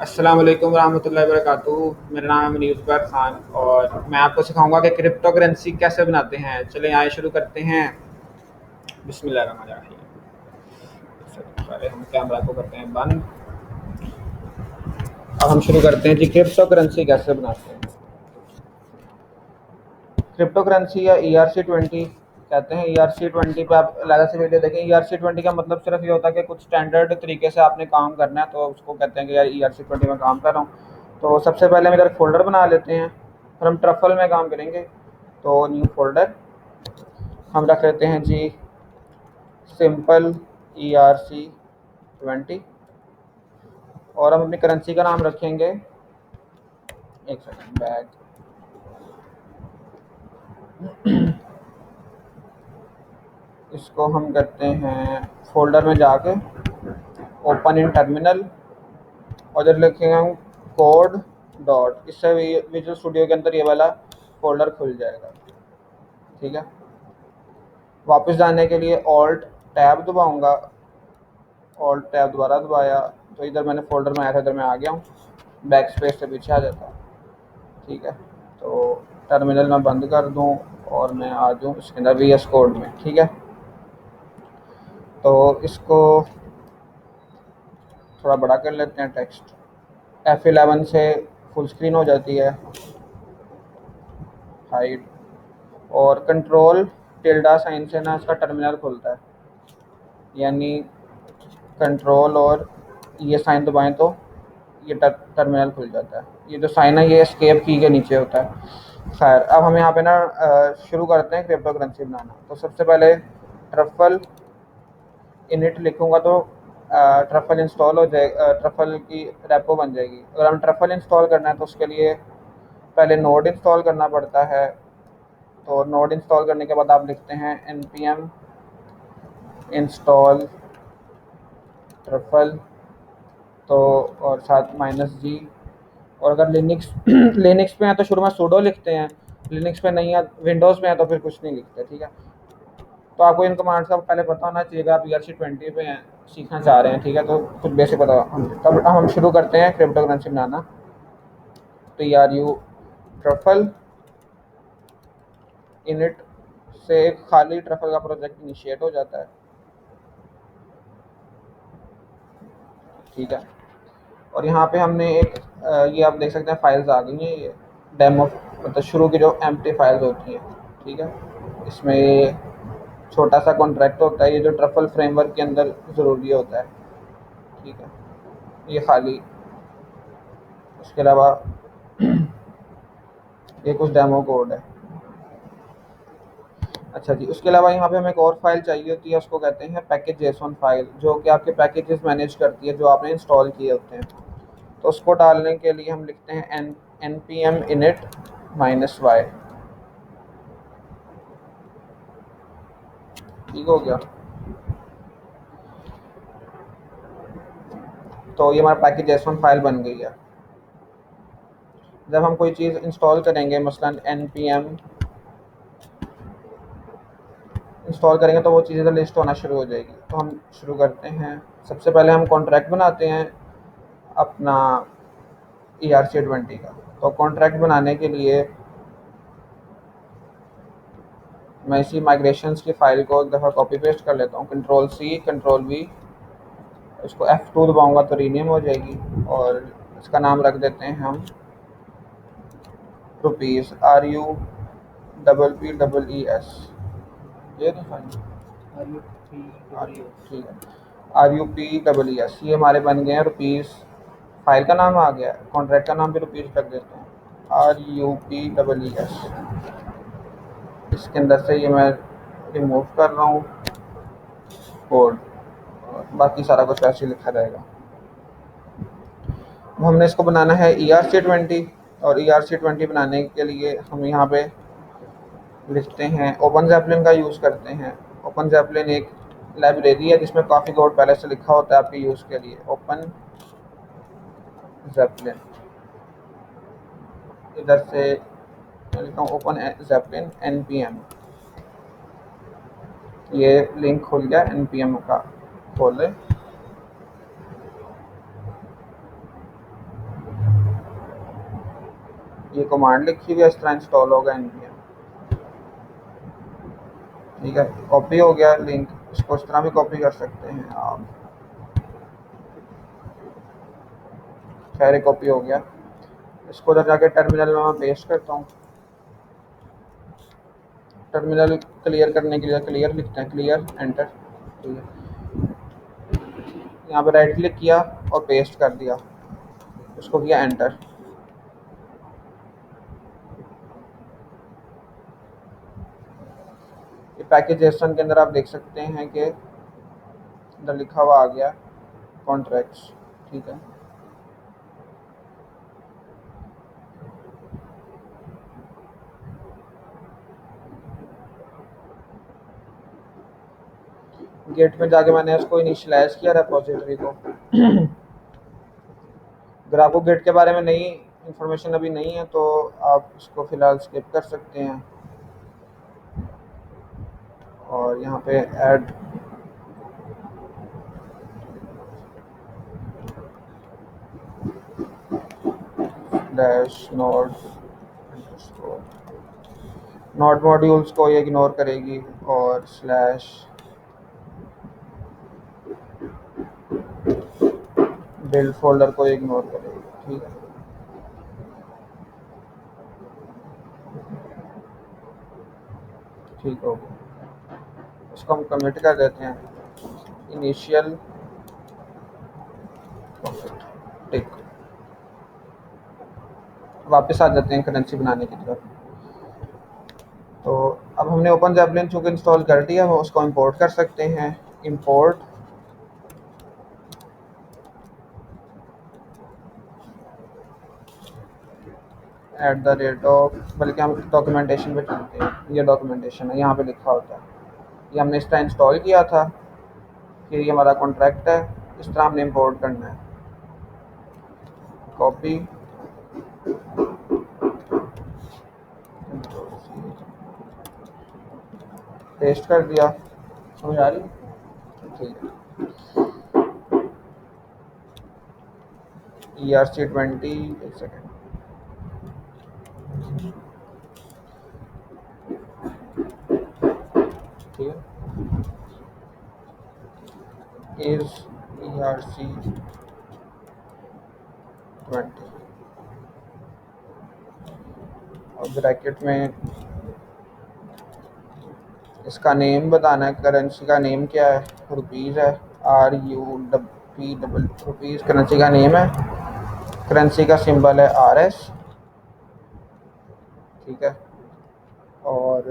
अस्सलाम वालेकुम रहमतुल्लाहि वबरकातुहू। मेरा नाम है मुनीर ज़ुबैर ख़ान और मैं आपको सिखाऊंगा कि क्रिप्टो करेंसी कैसे बनाते हैं। चलें आइए शुरू करते हैं। बिस्मिल्लाहिर्रहमानिर्रहीम। सबसे पहले हम कैमरा को करते हैं बंद। अब हम शुरू करते हैं जी, क्रिप्टो करेंसी कैसे बनाते हैं। क्रिप्टो करेंसी या ERC-20 कहते हैं। ERC-20 पे आप अलग से वीडियो देखें। ERC-20 का मतलब सिर्फ ये होता है कि कुछ स्टैंडर्ड तरीके से आपने काम करना है, तो उसको कहते हैं कि यार ERC-20 में काम कर रहा हूँ। तो सबसे पहले हम इधर फोल्डर बना लेते हैं, फिर हम ट्रफल में काम करेंगे। तो न्यू फोल्डर हम रख लेते हैं जी, सिंपल ERC-20, और हम अपनी करेंसी का नाम रखेंगे, एक सेकंड बैक, इसको हम करते हैं फोल्डर में जाके ओपन इन टर्मिनल, और इधर लिखेंगे हम कोड डॉट, इससे विजुअल स्टूडियो के अंदर ये वाला फोल्डर खुल जाएगा। ठीक है, वापस जाने के लिए ऑल्ट टैब दबाऊंगा, ऑल्ट टैब दोबारा दबाया तो इधर मैंने फोल्डर में आया था, इधर मैं आ गया हूँ। बैक स्पेस से पीछे आ जाता है। ठीक है, तो टर्मिनल में बंद कर दूँ और मैं आ जाऊँ इसके अंदर VS कोड में। ठीक है, तो इसको थोड़ा बड़ा कर लेते हैं टेक्स्ट। F11 से फुल स्क्रीन हो जाती है, हाइड, और कंट्रोल टिल्डा साइन से ना इसका टर्मिनल खुलता है, यानी कंट्रोल और ये साइन दबाएं तो ये टर्मिनल खुल जाता है। ये जो साइन है ये एस्केप की के नीचे होता है। खैर, अब हम यहाँ पे ना शुरू करते हैं क्रिप्टो करेंसी बनाना। तो सबसे पहले ट्रफल इनिट लिखूंगा तो ट्रफल इंस्टॉल हो जाएगा, ट्रफल की रेपो बन जाएगी। अगर हम ट्रफल इंस्टॉल करना है तो उसके लिए पहले नोड इंस्टॉल करना पड़ता है। तो नोड इंस्टॉल करने के बाद आप लिखते हैं npm इंस्टॉल ट्रफल, तो और साथ -g। और अगर लिनक्स लिनक्स पे है तो शुरू में सूडो लिखते हैं, लिनक्स पे नहीं है, विंडोज़ में है तो फिर कुछ नहीं लिखते। ठीक है, तो आपको इन कमांड्स का पहले पता होना चाहिए अगर आप ERC-20 पे हैं, सीखना चाह रहे हैं। ठीक है, तो कुछ बेसिक पता तब हम शुरू करते हैं क्रिप्टो करेंसी बनाना। TRU ट्रफल इनिट से एक खाली ट्रफल का प्रोजेक्ट इनिशिएट हो जाता है। ठीक है, और यहाँ पे हमने एक ये आप देख सकते हैं फाइल्स आ गई हैं, ये डेमो मतलब शुरू की जो एम्प्टी फाइल्स होती हैं। ठीक है, इसमें ये छोटा सा कॉन्ट्रैक्ट होता है, ये जो ट्रफल फ्रेमवर्क के अंदर ज़रूरी होता है। ठीक है, ये खाली, उसके अलावा ये कुछ डेमो कोड है। अच्छा जी, उसके अलावा यहाँ पे हमें एक और फाइल चाहिए होती है, उसको कहते हैं पैकेज JSON फाइल, जो कि आपके पैकेजेस मैनेज करती है जो आपने इंस्टॉल किए होते हैं। तो उसको डालने के लिए हम लिखते हैं npm init -y। ठीक हो गया, तो ये हमारा पैकेज JSON फाइल बन गई है। जब हम कोई चीज़ इंस्टॉल करेंगे, मसलन npm इंस्टॉल करेंगे, तो वो चीज़ें लिस्ट होना शुरू हो जाएगी। तो हम शुरू करते हैं, सबसे पहले हम कॉन्ट्रैक्ट बनाते हैं अपना ERC-20 का। तो कॉन्ट्रैक्ट बनाने के लिए मैं इसी माइग्रेशंस की फ़ाइल को एक दफ़ा कॉपी पेस्ट कर लेता हूँ, Ctrl+C Ctrl+V, इसको F2 दबाऊँगा तो रीनेम हो जाएगी, और इसका नाम रख देते हैं हम रुपीज़ RUPPES। ये तो ठीक है, RUPPES, ये हमारे बन गए हैं रुपीज़। फाइल का नाम आ गया, कॉन्ट्रैक्ट का नाम भी रुपीज़ रख देते हैं, RUPPES। इसके अंदर से ये मैं रिमूव कर रहा हूँ कोड, और बाकी सारा कुछ ऐसे लिखा रहेगा। हमने इसको बनाना है ERC-20, और ERC-20 बनाने के लिए हम यहाँ पे लिखते हैं ओपन जैपलिन का यूज़ करते हैं। ओपन जैपलिन एक लाइब्रेरी है जिसमें काफ़ी कोड पहले से लिखा होता है आपके यूज़ के लिए। ओपन जैपलिन, इधर से मैं लिखता हूँ ओपन जैपलिन npm, ये लिंक खुल गया npm का, खोले। ये कमांड लिखी हुई है, इस तरह इंस्टॉल होगा npm। ठीक है, कॉपी हो गया लिंक। इसको इस तरह भी कॉपी कर सकते हैं आप। खैर कॉपी हो गया। इसको उधर जाके टर्मिनल में मैं पेस्ट करता हूँ। टर्मिनल क्लियर करने के लिए क्लियर लिखते हैं, क्लियर एंटर। ठीक है, यहाँ पे राइट क्लिक किया और पेस्ट कर दिया, उसको किया एंटर। ये पैकेज जेसन के अंदर आप देख सकते हैं कि अंदर लिखा हुआ आ गया कॉन्ट्रैक्ट्स। ठीक है, गेट में जाके मैंने उसको इनिशियलाइज किया रेपोजिटरी को। अगर आपको गेट के बारे में नई इंफॉर्मेशन अभी नहीं है तो आप इसको फ़िलहाल स्किप कर सकते हैं और यहाँ पे add dash node node modules को ये इग्नोर करेगी और स्लैश बिल्ड फोल्डर को इग्नोर करेगी। ठीक है, ठीक हो गया। इसको हम कमिट कर देते हैं इनिशियल प्रॉफिट टिक। वापस आ जाते हैं करेंसी बनाने की तरफ। तो अब हमने ओपन ज़ैपलिन चूँकि इंस्टॉल कर दिया, वो उसको इंपोर्ट कर सकते हैं। इंपोर्ट @ बल्कि हम डॉक्यूमेंटेशन पे चलते हैं। ये डॉक्यूमेंटेशन है, यहाँ पे लिखा होता है। ये हमने इस तरह इंस्टॉल किया था, फिर ये हमारा कॉन्ट्रैक्ट है, इस तरह हमने इंपोर्ट करना है। कॉपी पेस्ट कर दिया। समझ आ रही? ठीक है, ERC20 एक सेकेंड। ठीक है, इज ERC20। और ब्रैकेट में इसका नेम बताना है, करेंसी का नेम क्या है, रुपीज़ है, RUP डबल रुपीज़ करेंसी का नेम है। करेंसी का सिंबल है RS। ठीक है, और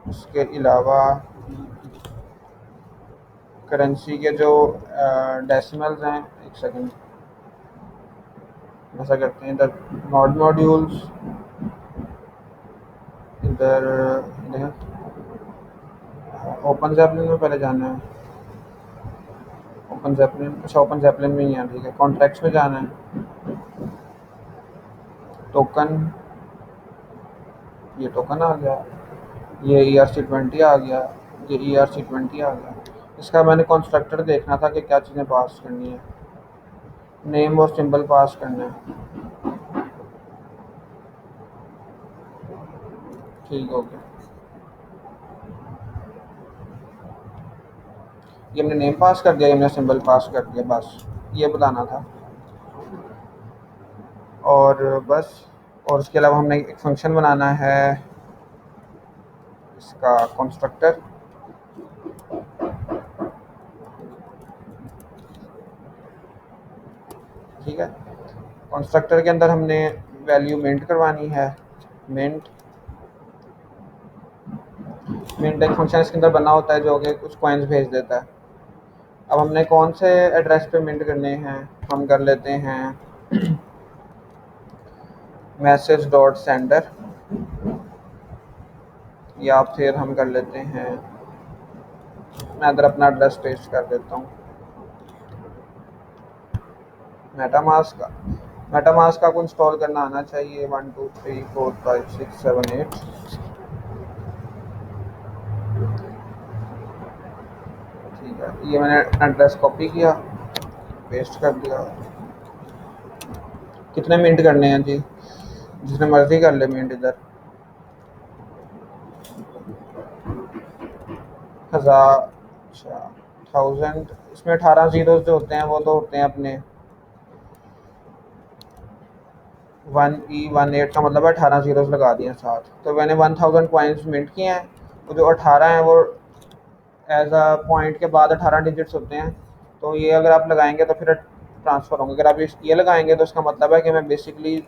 उसके अलावा करेंसी के जो डेसिमल्स हैं, एक सेकंड ऐसा करते हैं, इधर नोड मॉड्यूल्स, इधर ओपन ज़ैपलिन में पहले जाना है। ओपन ज़ैपलिन, अच्छा ओपन ज़ैपलिन में ही है। ठीक है, कॉन्ट्रैक्ट्स में जाना है। टोकन, ये टोकन आ गया, ये ERC20 आ गया, ये ERC20 आ गया। इसका मैंने कंस्ट्रक्टर देखना था कि क्या चीज़ें पास करनी है। नेम और सिंबल पास करना है। ठीक हो गया, ये हमने नेम पास कर दिया, ये हमने सिंबल पास कर दिया, बस ये बताना था। और बस, और उसके अलावा हमने एक फंक्शन बनाना है, इसका कंस्ट्रक्टर। ठीक है, कंस्ट्रक्टर के अंदर हमने वैल्यू मिंट करवानी है। मिंट मिंट एक फंक्शन इसके अंदर बना होता है जो कि कुछ कॉइन्स भेज देता है। अब हमने कौन से एड्रेस पे मिंट करने हैं, हम कर लेते हैं मैसेज डॉट सेंडर, या फिर हम कर लेते हैं, मैं अगर अपना एड्रेस पेस्ट कर देता हूँ मेटामास्क आपको इंस्टॉल करना आना चाहिए। 1 2 3 4 5 6 7 8। ठीक है, ये मैंने एड्रेस कॉपी किया, पेस्ट कर दिया। कितने मिनट करने हैं जी? जितने मर्जी कर ले मिनट इधर। 1000, अच्छा 1000, इसमें 18 जीरोस जो होते हैं वो तो होते हैं अपने 1E18 का मतलब है 18 जीरोस लगा दिए साथ, तो मैंने 1000 पॉइंट्स मिनट किए हैं। वो जो 18 हैं वो एज अ पॉइंट के बाद 18 डिजिट्स होते हैं, तो ये अगर आप लगाएंगे तो फिर ट्रांसफ़र होंगे। अगर आप ये लगाएंगे तो इसका मतलब है कि मैं बेसिकली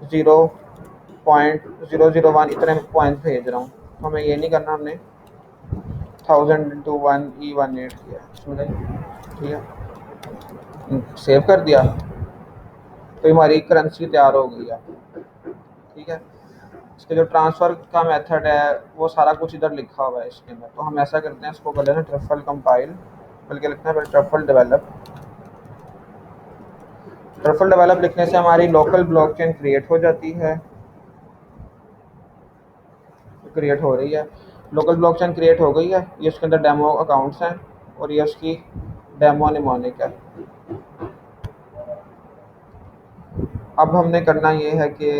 0.001 इतने पॉइंट्स भेज रहा हूँ। तो हमें ये नहीं करना, हमने 1000 × 1E18 किया समझे? ठीक है, सेव कर दिया तो हमारी करेंसी तैयार हो गई है। ठीक है, इसके जो ट्रांसफ़र का मेथड है वो सारा कुछ इधर लिखा हुआ है इसके अंदर। तो हम ऐसा करते हैं, इसको कर लेना ट्रफल कंपाइल, बल्कि लिखना है ट्रफल डेवलप। ट्रफल डेवलप लिखने से हमारी लोकल ब्लॉकचेन क्रिएट हो जाती है, क्रिएट हो रही है। लोकल ब्लॉकचेन क्रिएट हो गई है, ये उसके अंदर डेमो अकाउंट्स हैं और ये उसकी डेमो निमोनिक है। अब हमने करना ये है कि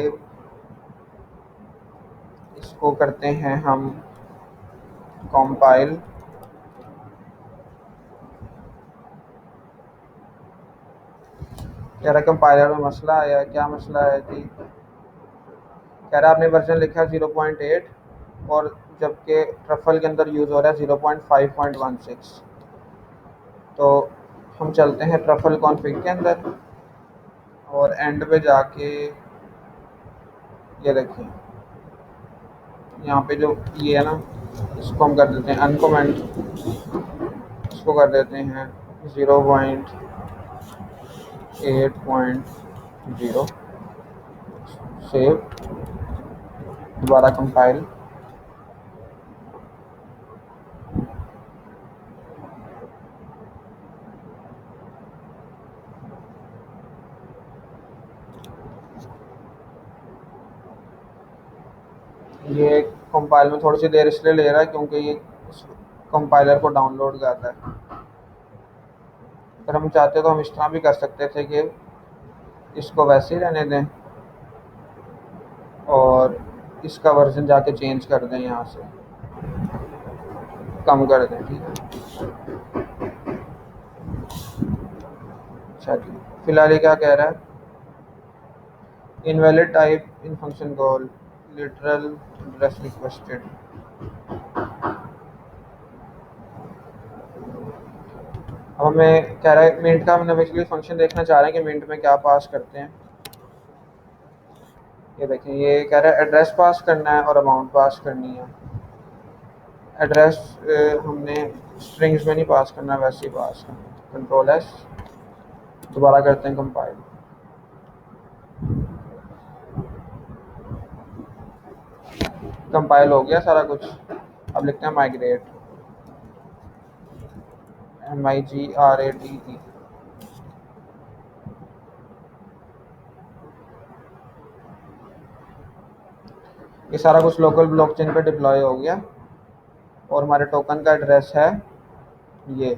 इसको करते हैं हम कंपाइल। कह रहा कंपाइलर में मसला आया है। क्या मसला है जी? कह रहा आपने वर्जन लिखा है 0.8 और जबकि ट्रफल के अंदर यूज़ हो रहा है 0.5.16। तो हम चलते हैं ट्रफल कॉन्फ़िग के अंदर और एंड पे जाके ये देखिए यहाँ पे जो ये है ना, इसको हम कर देते हैं अनकमेंट, इसको कर देते हैं 0.8.0, सेव, दोबारा कंपाइल। ये कंपाइल में थोड़ी सी देर इसलिए ले रहा है क्योंकि ये कंपाइलर को डाउनलोड कर रहा है। अगर हम चाहते तो हम इस तरह भी कर सकते थे कि इसको वैसे ही रहने दें और इसका वर्जन जाके चेंज कर दें, यहाँ से कम कर दें। ठीक है, अच्छा जी, फिलहाल ये क्या कह रहा है? Invalid type in function call literal address requested. अब हमें कह रहा है मिनट का, हमने बेसिकली फंक्शन देखना चाह रहे हैं कि मिनट में क्या पास करते हैं। ये देखें, ये कह रहा है एड्रेस पास करना है और अमाउंट पास करनी है। एड्रेस हमने स्ट्रिंग्स में नहीं पास करना, वैसे ही पास करना। कंट्रोल एस, दोबारा करते हैं कंपाइल। कंपाइल हो गया सारा कुछ। अब लिखते हैं माइग्रेट, MIGRATE। ये सारा कुछ लोकल ब्लॉकचेन पे डिप्लॉय हो गया और हमारे टोकन का एड्रेस है ये।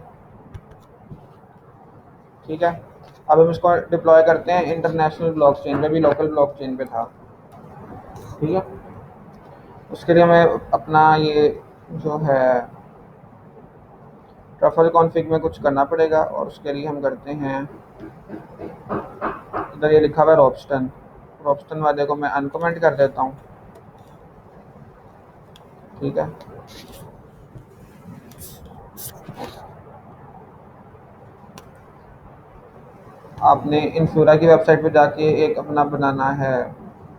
ठीक है, अब हम इसको डिप्लॉय करते हैं इंटरनेशनल ब्लॉकचेन पे भी, लोकल ब्लॉकचेन पे था। ठीक है, उसके लिए हमें अपना ये जो है ट्रफल कॉन्फ़िग में कुछ करना पड़ेगा और उसके लिए हम करते हैं, इधर ये लिखा हुआ है रोबस्टन, रोबस्टन वाले को मैं अनकमेंट कर देता हूँ। ठीक है, आपने इन्फ्यूरा की वेबसाइट पे जाके एक अपना बनाना है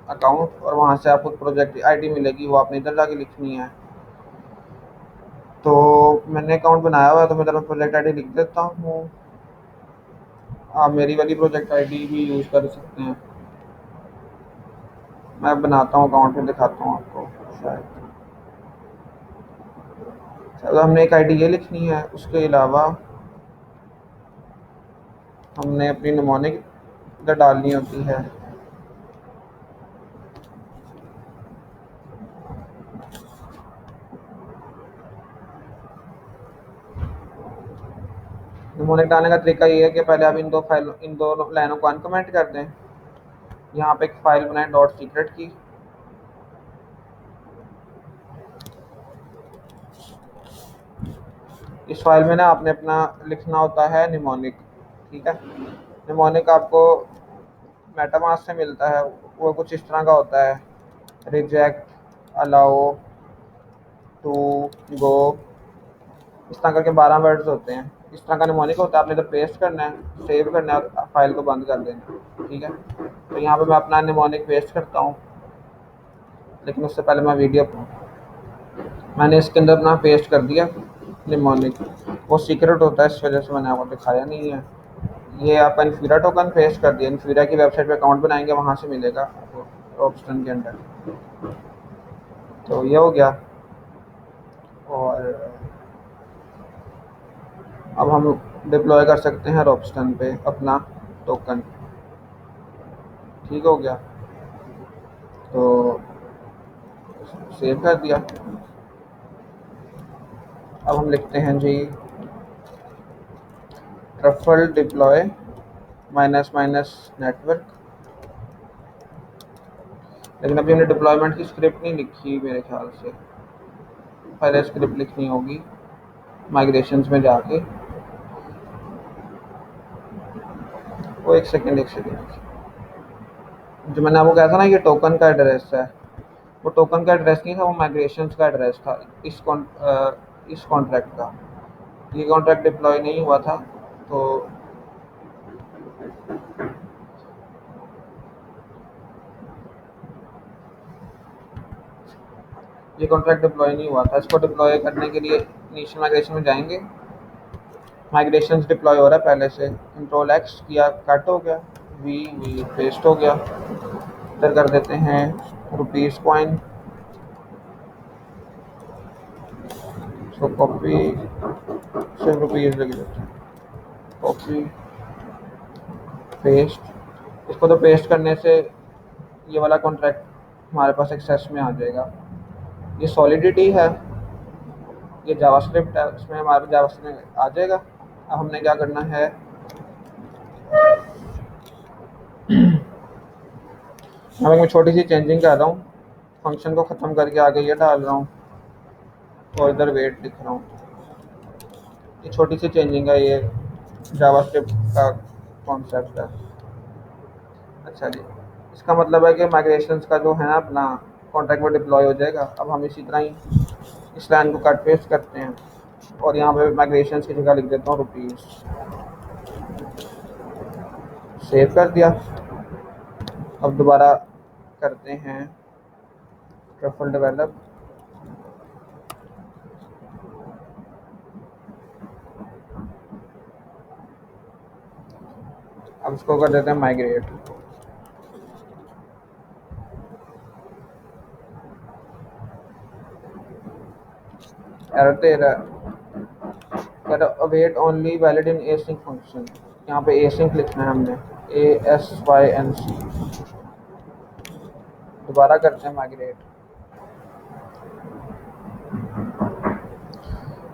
अकाउंट और वहाँ से आपको प्रोजेक्ट आईडी मिलेगी, वो आपने इधर जाके लिखनी है। तो मैंने अकाउंट बनाया हुआ है तो मैं इधर प्रोजेक्ट आईडी लिख देता हूँ। आप मेरी वाली प्रोजेक्ट आईडी भी यूज़ कर सकते हैं। मैं बनाता हूँ अकाउंट में दिखाता हूँ आपको शायद। तो हमने एक आईडी ये लिखनी है, उसके अलावा हमने अपनी निमोनिक इधर डालनी होती है। निमोनिक डालने का तरीका ये है कि पहले आप इन दो लाइनों को अनकमेंट कर दें यहाँ पे एक फाइल बनाए डॉट सीक्रेट की। इस फाइल में ना आपने अपना लिखना होता है निमोनिक, ठीक है। निमोनिक आपको मेटामास्क से मिलता है, वो कुछ इस तरह का होता है, रिजेक्ट, अलाउ, टू, गो, इस तरह करके 12 वर्ड्स होते हैं। इस तरह का निमोनिक होता है, आपने इधर पेस्ट करना है, सेव करना है और फाइल को बंद कर देना, ठीक है। तो यहाँ पे मैं अपना निमोनिक पेस्ट करता हूँ, लेकिन उससे पहले मैं मैंने इसके अंदर अपना पेस्ट कर दिया निमोनिक। वो सीक्रेट होता है, इस वजह से मैंने आपको दिखाया नहीं है। ये आपका इन्फीरा टोकन पेस्ट कर दिया। इन्फीरा की वेबसाइट पे अकाउंट बनाएंगे, वहाँ से मिलेगा आपको ऑप्शन के अंदर। तो ये हो गया। और अब हम डिप्लॉय कर सकते हैं रॉबस्टन पे अपना टोकन, ठीक हो गया। तो सेव कर दिया। अब हम लिखते हैं जी truffle deploy minus minus network. लेकिन अभी हमने डिप्लॉयमेंट की स्क्रिप्ट नहीं लिखी मेरे ख्याल से, पहले स्क्रिप्ट लिखनी होगी माइग्रेशंस में जाके। वो एक सेकेंड जो मैंने आपको कहा था ना ये टोकन का एड्रेस है, वो टोकन का एड्रेस नहीं था, वो माइग्रेशंस का एड्रेस था इस कॉन्ट्रैक्ट का। ये कॉन्ट्रैक्ट डिप्लॉय नहीं हुआ था, तो ये कॉन्ट्रैक्ट डिप्लॉय नहीं हुआ था। इसको डिप्लॉय करने के लिए इनिशियल माइग्रेशन में जाएंगे। माइग्रेशन डिप्लॉय हो रहा है पहले से, कंट्रोल एक्स किया, कट हो गया, वी वी पेस्ट हो गया। इधर कर देते हैं रुपीज़ कॉइन, इसको कॉपी, सिर्फ रुपीज़ लग जाते हैं, कॉपी पेस्ट। इसको तो पेस्ट करने से ये वाला कॉन्ट्रैक्ट हमारे पास एक्सेस में आ जाएगा। ये सॉलिडिटी है, ये जावास्क्रिप्ट है, उसमें हमारे पास जावास्क्रिप्ट आ जाएगा। अब हमने क्या करना है, अब मैं छोटी सी चेंजिंग कर रहा हूँ, फंक्शन को ख़त्म करके आगे ये डाल रहा हूँ और इधर वेट लिख रहा हूँ। ये छोटी सी चेंजिंग है, ये जावास्क्रिप्ट का कॉन्सेप्ट है। अच्छा जी, इसका मतलब है कि माइग्रेशंस का जो है ना अपना कॉन्ट्रैक्ट में डिप्लॉय हो जाएगा। अब हम इसी तरह ही इस लाइन को कट पेस्ट करते हैं और यहाँ पे माइग्रेशंस की जगह लिख देता हूँ रुपीज़। सेव कर दिया। अब दोबारा करते हैं ट्रफल डेवलप। अब इसको कर देते हैं माइग्रेट। एरर दे रहा है, await only valid in async function. यहाँ पे एसिंक लिखना है हमने, ASYNC। दोबारा करते हैं माइग्रेट।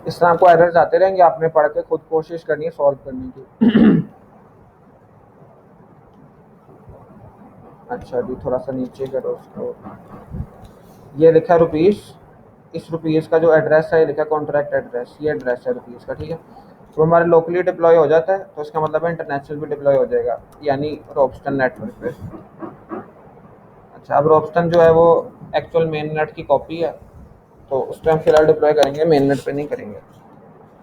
इस तरह आपको एरर्स आते रहेंगे, आपने पढ़ के खुद कोशिश करनी है सॉल्व करने की। अच्छा जी, थोड़ा सा नीचे करो उसको। ये लिखा रुपीज़, इस रुपीज़ का जो एड्रेस है ये लिखा कॉन्ट्रैक्ट एड्रेस, ये एड्रेस है रुपीज़ का, ठीक है। तो हमारे लोकली डिप्लॉय हो जाता है, तो इसका मतलब है इंटरनेशनल भी डिप्लॉय हो जाएगा, यानी रॉबस्टन नेटवर्क पे। अच्छा, अब रॉबस्टन जो है वो एक्चुअल मेन नेट की कॉपी है, तो उस पर हम फिलहाल डिप्लॉय करेंगे, मेन नेट पे नहीं करेंगे।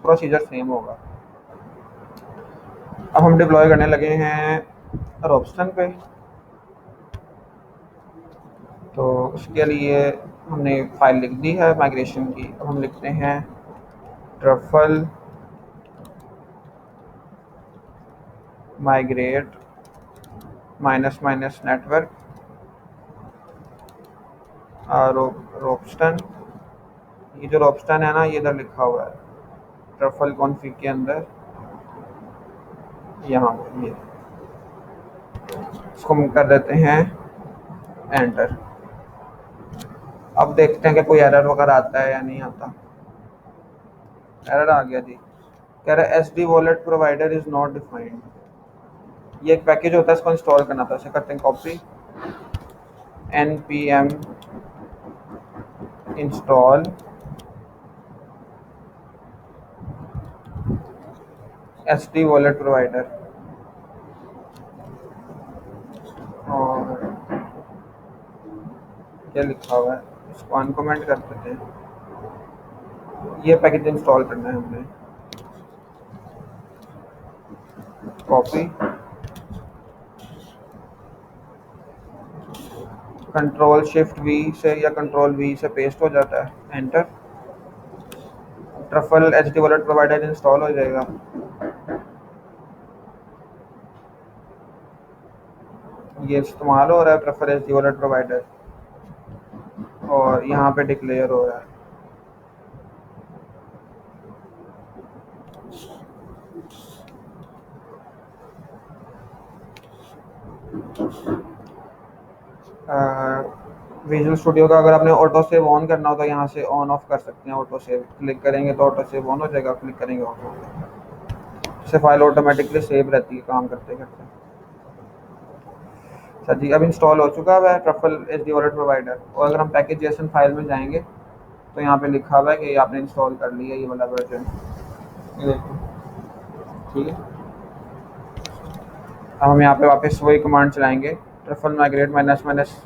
प्रोसीजर सेम होगा। अब हम डिप्लॉय करने लगे हैं रॉबस्टन पे। तो उसके लिए हमने फाइल लिख दी है माइग्रेशन की। अब हम लिखते हैं truffle migrate minus minus network और रॉबस्टन। ये जो रॉबस्टन है ना, ये इधर लिखा हुआ है ट्रफल कॉन्फ़िग के अंदर, यहाँ ये इसको हम कर देते हैं एंटर। अब देखते हैं कि कोई एरर वगैरह आता है या नहीं आता। एरर आ गया जी, कह रहा है SD wallet provider is not defined. ये एक पैकेज होता है, इसको इंस्टॉल करना था। इसे करते हैं copy, npm install SD wallet provider। और क्या लिखा हुआ है इसको अनकमेंट कर देते हैं। ये पैकेज इंस्टॉल करना है हमने। कॉपी, कंट्रोल शिफ्ट वी से या कंट्रोल वी से पेस्ट हो जाता है, enter. Truffle HD wallet provider install हो जाएगा। ये इस्तेमाल हो रहा है ट्रफल एचडी वॉलेट प्रोवाइडर, और यहाँ पे डिक्लेयर हो रहा है। विजुअल स्टूडियो का अगर आपने ऑटो सेव ऑन करना हो तो यहाँ से ऑन ऑफ कर सकते हैं। ऑटो सेव क्लिक करेंगे तो ऑटो सेव ऑन हो जाएगा, क्लिक करेंगे ऑफ हो जाएगा। इससे फाइल ऑटोमेटिकली सेव रहती है काम करते करते। अच्छा जी, अब इंस्टॉल हो चुका है ट्रफल एचडी वॉलेट प्रोवाइडर। और अगर हम पैकेज जेसन फाइल में जाएंगे तो यहाँ पे लिखा हुआ है कि आपने इंस्टॉल कर लिया ये वाला वर्जन। ठीक है, अब हम यहाँ पे वापस वही कमांड चलाएंगे, truffle migrate minus minus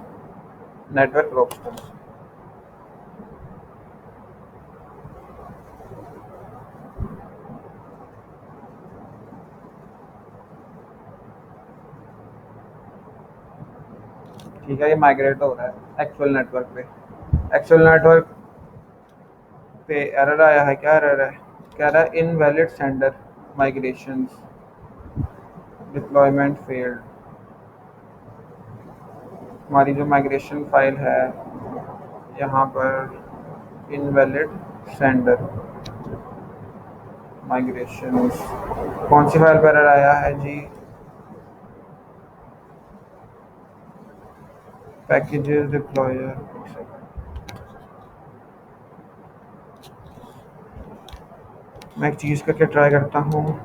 network rosters. ठीक है, ये माइग्रेट हो रहा है एक्चुअल नेटवर्क पे। एक्चुअल नेटवर्क पे एरर आया है। क्या एरर है? कह रहा है invalid sender migration, deployment failed. हमारी जो माइग्रेशन फाइल है यहाँ पर इनवैलिड सेंडर माइग्रेशन, कौन सी फाइल पर एरर आया है जी? Packages deployer. मैं एक चीज़ करके ट्राई करता हूँ।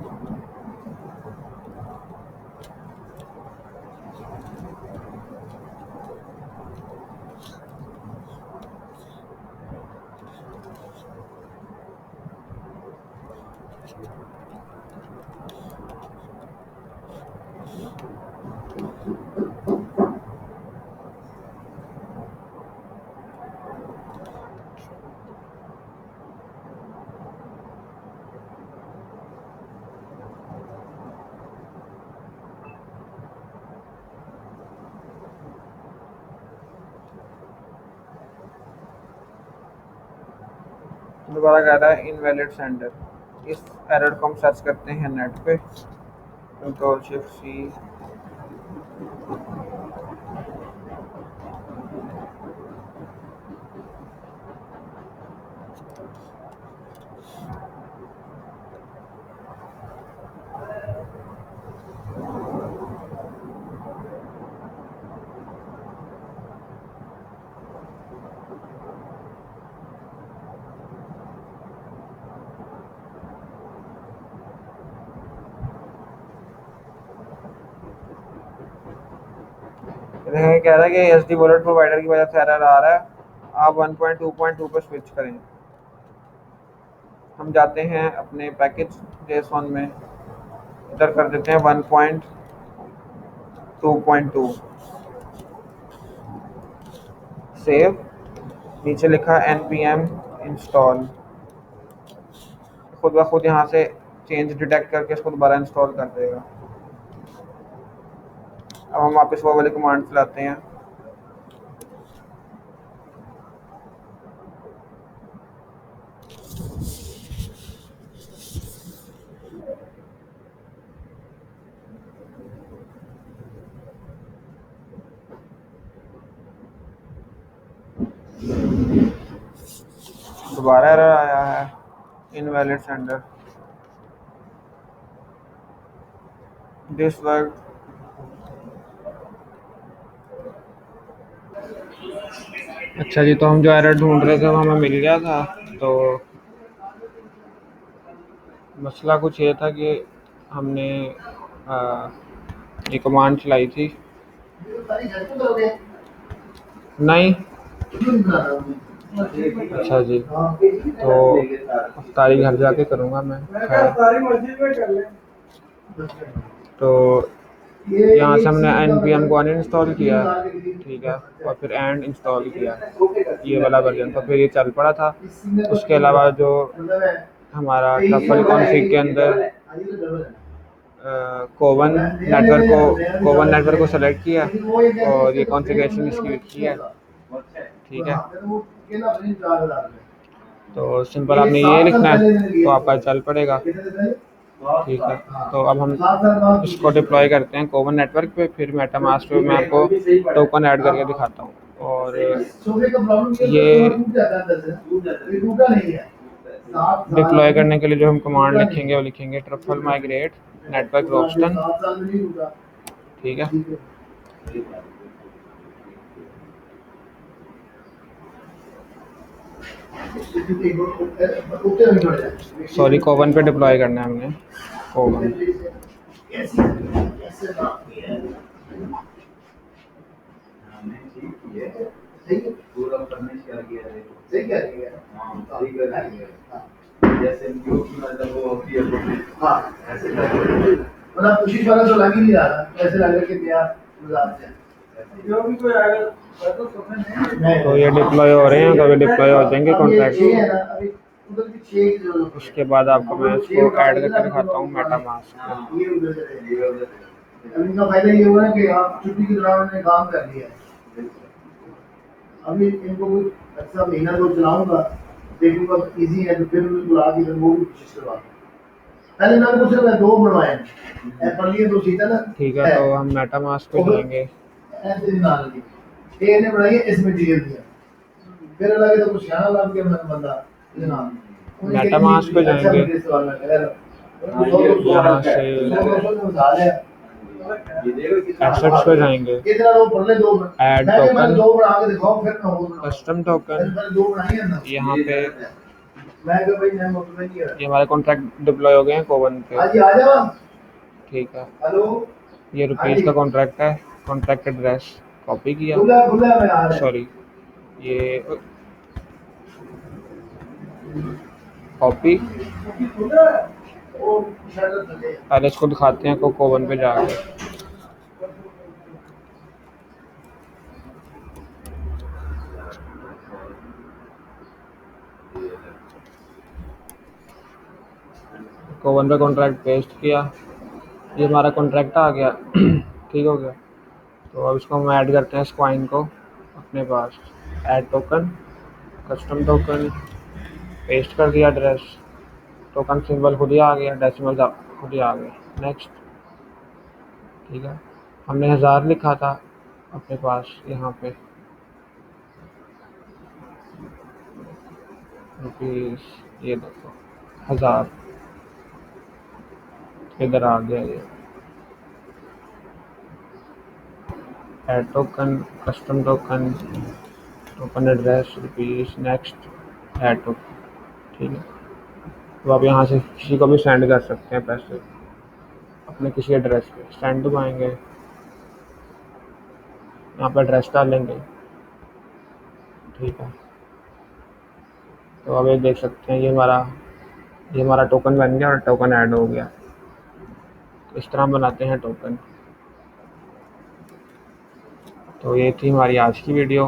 दोबारा कह रहा है इनवैलिड सेंडर। इस एरर को हम सर्च करते हैं नेट पे, कंट्रोल शिफ्ट सी। कह रहा है कि एसडी वॉलेट प्रोवाइडर की वजह से एरर आ रहा है, आप 1.2.2 पर स्विच करें। हम जाते हैं अपने पैकेज जेसन में, इधर कर देते हैं 1.2.2, सेव। नीचे लिखा npm इंस्टॉल, खुद ब खुद यहाँ से चेंज डिटेक्ट करके इसको दोबारा इंस्टॉल कर देगा। अब हम वापस वो वाली कमांड चलाते हैं। दोबारा एरर आया है, इनवैलिड सेंडर दिस वर्क। अच्छा जी, तो हम जो एरर ढूंढ रहे थे वो हमें मिल गया था। तो मसला कुछ ये था कि हमने ये कमांड चलाई थी नहीं। अच्छा जी, तो अफ्तारी घर जाके करूँगा मैं। खैर, तो यहाँ से हमने npm को अनइंस्टॉल किया, ठीक है, और फिर एंड इंस्टॉल किया ये वाला वर्जन, तो फिर ये चल पड़ा था। उसके अलावा जो हमारा ट्रफल कॉन्फ़िग के अंदर कोवन नेटवर्क को सेलेक्ट किया और ये कॉन्फ़िगरेशन इसकी लिखी है, ठीक है। तो सिंपल आपने ये लिखना है तो आपका चल पड़ेगा, ठीक है। तो अब हम इसको डिप्लॉय करते हैं कोवन नेटवर्क पे, फिर मेटामास्क पे मैं आपको टोकन ऐड करके दिखाता हूँ। और ये डिप्लॉय करने के लिए जो हम कमांड लिखेंगे वो लिखेंगे ट्रफल माइग्रेट नेटवर्क रोस्टन, ठीक है। सॉरी, कोवन पे डिप्लॉय करना है हमने, कोवन। तो ये डिप्लॉय हो रहे हैं, कभी डिप्लॉय हो जाएंगे कॉन्ट्रैक्ट। उसके बाद आपको मैं इसको ऐड करके दिखाता हूँ मेटामास्क पे। इनका फायदा ये हुआ है कि आप छुट्टी के दौरान उन्होंने काम कर लिया है। अभी इनको अच्छा महीना दो चलाऊंगा, देखूंगा इजी है तो फिर उनको बुला के वो भी कोशिश करवा। पहले मैंने कुछ सिर्फ दो बनवाए पर लिए दो सीटा ना, ठीक है। तो हम मेटामास्क पे जाएंगे, ऐसे ना लगी ये ने बनाई है, इस मटेरियल दिया फिर लगे तो कुछ खाना लग गया मैं बंदा मेटामास्क पे जाएंगे, यहाँ से एसेट्स पे जाएंगे, ऐड टोकन, कस्टम टोकन, यहाँ पे ये हमारे कॉन्ट्रैक्ट डिप्लॉय हो गए हैं कोवन पे, ठीक है। ये रुपीज़ का कॉन्ट्रैक्ट है, कॉन्ट्रैक्ट एड्रेस कॉपी किया, सॉरी ये कॉपी। पहले इसको दिखाते हैं कोवन पे जाके। कोवन पे कॉन्ट्रैक्ट पेस्ट किया, ये हमारा कॉन्ट्रैक्ट आ गया, ठीक हो गया। तो अब इसको हम ऐड करते हैं इस कॉइन को अपने पास, add token, custom token, paste कर दिया एड्रेस, टोकन सिंबल खुद ही आ गया, डेसिमल खुद ही आ गया, नेक्स्ट, ठीक है। हमने 1000 लिखा था अपने पास, यहाँ पे रुपीज़, ये देखो 1000 इधर आ गया ये, add token, custom token, token address rupees, next, add token, ठीक है। तो आप यहाँ से किसी को भी सेंड कर सकते हैं पैसे अपने किसी एड्रेस पे, सेंड दबाएंगे, यहाँ पर एड्रेस डालेंगे, ठीक है। तो अब ये देख सकते हैं ये हमारा टोकन बन गया और टोकन ऐड हो गया। तो इस तरह बनाते हैं टोकन। तो ये थी हमारी आज की वीडियो।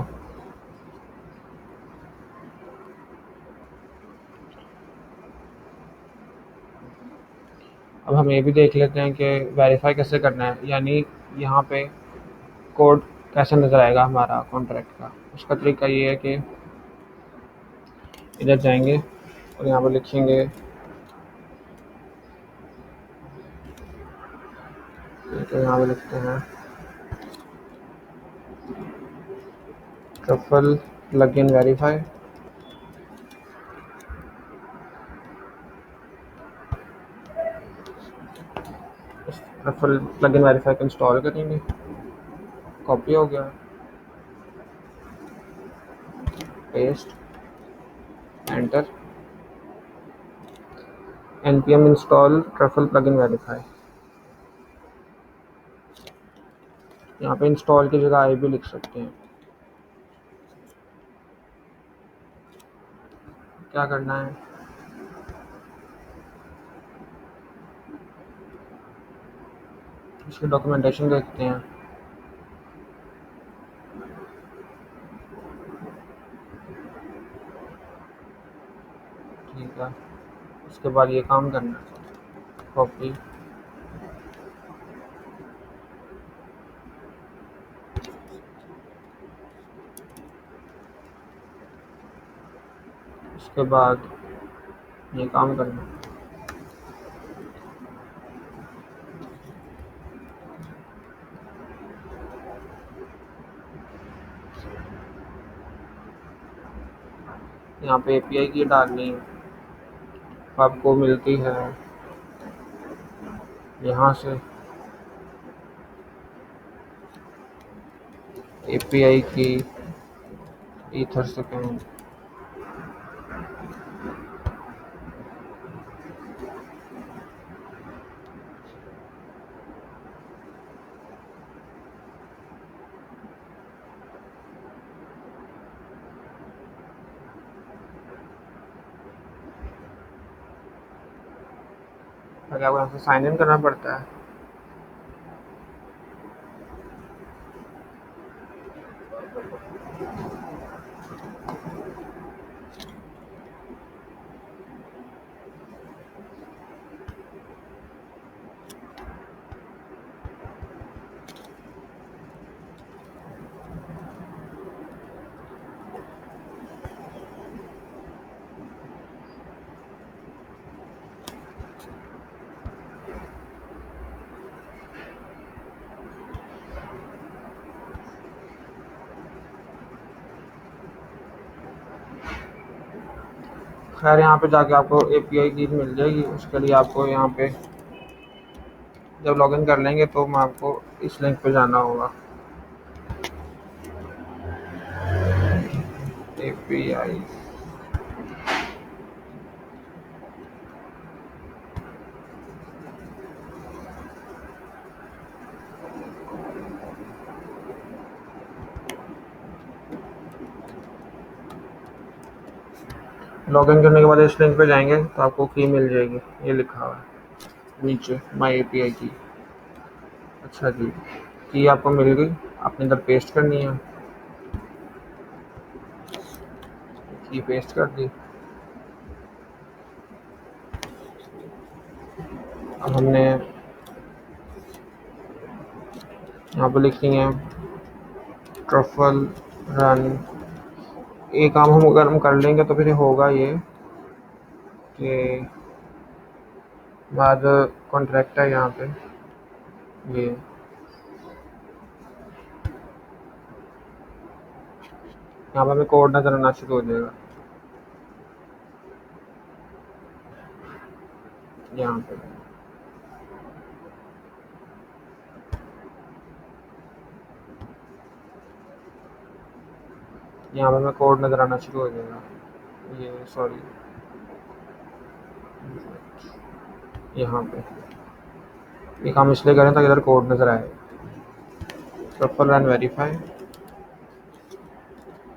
अब हम ये भी देख लेते हैं कि वेरीफाई कैसे करना है, यानी यहाँ पे कोड कैसे नज़र आएगा हमारा कॉन्ट्रैक्ट का। उसका तरीका ये है कि इधर जाएंगे और यहाँ पर लिखेंगे, तो यहाँ पर लिखते हैं truffle plugin verify, truffle plugin verify को इंस्टॉल करेंगे, कॉपी हो गया, paste, enter, npm install truffle plugin verify. यहाँ पे इंस्टॉल की जगह आई भी लिख सकते हैं। क्या करना है, इसकी डॉक्यूमेंटेशन देखते हैं। ठीक है, उसके बाद ये काम करना है, कॉपी। उसके बाद ये काम करना है। यहाँ पे एपीआई की डालनी है, आपको मिलती है यहाँ से एपीआई की ईथर सेकेंड। पहले आपको यहाँ से साइन इन करना पड़ता है। खैर यहाँ पे जाके आपको एपीआई की मिल जाएगी। उसके लिए आपको यहाँ पे जब लॉगिन कर लेंगे तो मैं आपको इस लिंक पे जाना होगा, एपीआई। लॉगिन करने के बाद इस लिंक पे जाएंगे तो आपको की मिल जाएगी, ये लिखा हुआ है नीचे, माई एपीआई की। अच्छा जी, की आपको मिल गई, आपने इधर पेस्ट करनी है, की पेस्ट कर दी। अब हमने यहाँ पे लिखनी है ट्रफल रन। ये काम हम अगर हम कर लेंगे तो फिर होगा ये कि बाद कॉन्ट्रैक्ट है यहाँ पे, ये यहाँ पे हमें कोड नजर आना शुरू हो जाएगा। यहाँ पे यहाँ पे हमें कोड नजर आना शुरू हो जाएगा। ये सॉरी, यहाँ पे ये काम इसलिए करें ताकि इधर कोड नजर आए। ट्रफल रन वेरीफाई,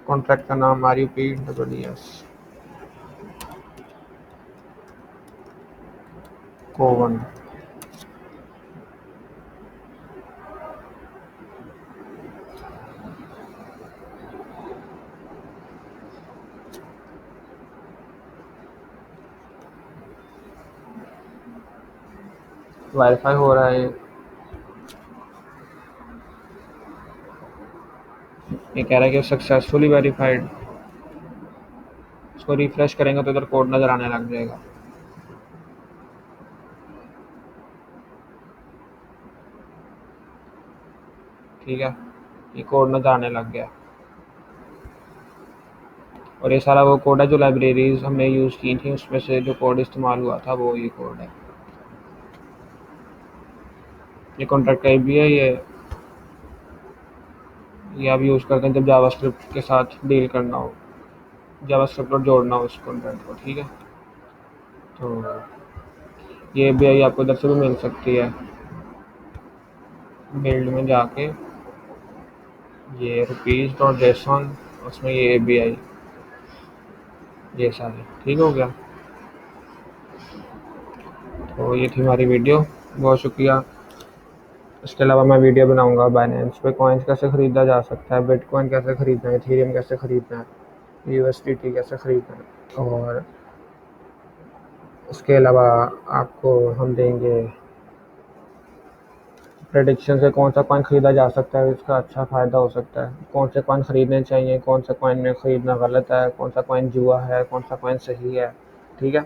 कॉन्ट्रैक्ट का नाम RUPEES कोवन। वेरीफाई हो रहा है, ये कह रहा है कि सक्सेसफुली वेरीफाइड। इसको रिफ्रेश करेंगे तो इधर कोड नज़र आने लग जाएगा। ठीक है, ये कोड नज़र आने लग गया और ये सारा वो कोड है जो लाइब्रेरीज हमने यूज़ की थी, उसमें से जो कोड इस्तेमाल हुआ था वो ये कोड है। ये कॉन्ट्रैक्ट टाइप भी है, ये आप यूज़ करते हैं जब जावास्क्रिप्ट के साथ डील करना हो, जावास्क्रिप्ट और जोड़ना हो उस कॉन्ट्रैक्ट को। ठीक है, तो ये भी आपको इधर से भी मिल सकती है, बिल्ड में जाके ये रुपीज़ डॉट जेसन, उसमें ये ABI, ये सारे ठीक हो गया। तो ये थी हमारी वीडियो, बहुत शुक्रिया। इसके अलावा मैं वीडियो बनाऊंगा बाइनेंस पे कॉइन्स कैसे ख़रीदा जा सकता है, बिटकॉइन कैसे ख़रीदना है, इथेरियम कैसे ख़रीदना है, USDT कैसे ख़रीदना है, और इसके अलावा आपको हम देंगे प्रेडिक्शन से कौन सा कॉइन ख़रीदा जा सकता है, इसका अच्छा फ़ायदा हो सकता है, कौन से कॉइन ख़रीदने चाहिए, कौन से कॉइन में ख़रीदना गलत है, कौन सा कॉइन जुआ है, कौन सा कॉइन सही है। ठीक है,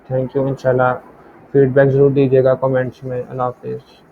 थैंक यू। इंशाल्लाह फीडबैक ज़रूर दीजिएगा कमेंट्स में। अल्लाह हाफ़िज़।